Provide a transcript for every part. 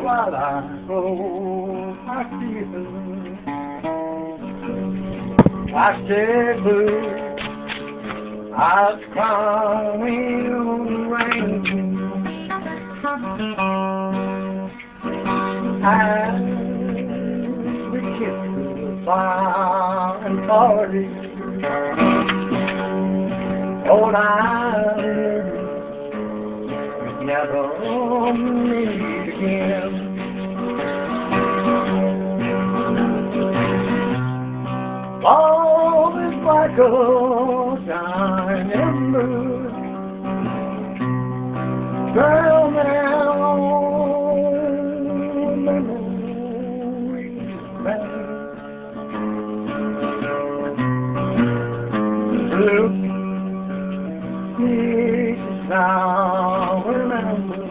while I go, I stay blue. I was crying on the rain. We kissed the fire and party. Oh, I never meet again. Love is like a shining moon. Girl, now memories blue pieces now remember.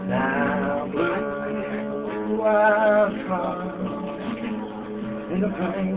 Now blue I've come in the pain.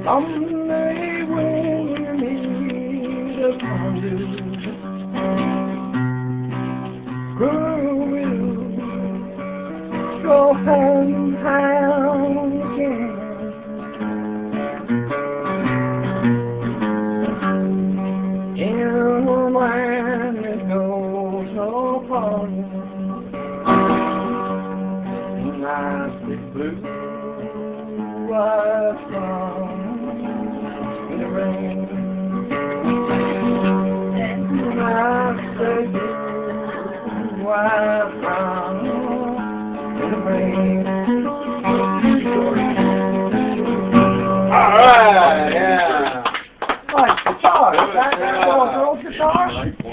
Someday when you meet upon you, girl will go hand in hand again. In a land that goes no farther, and I see blue white from in the rain. And I say blue white from in the rain.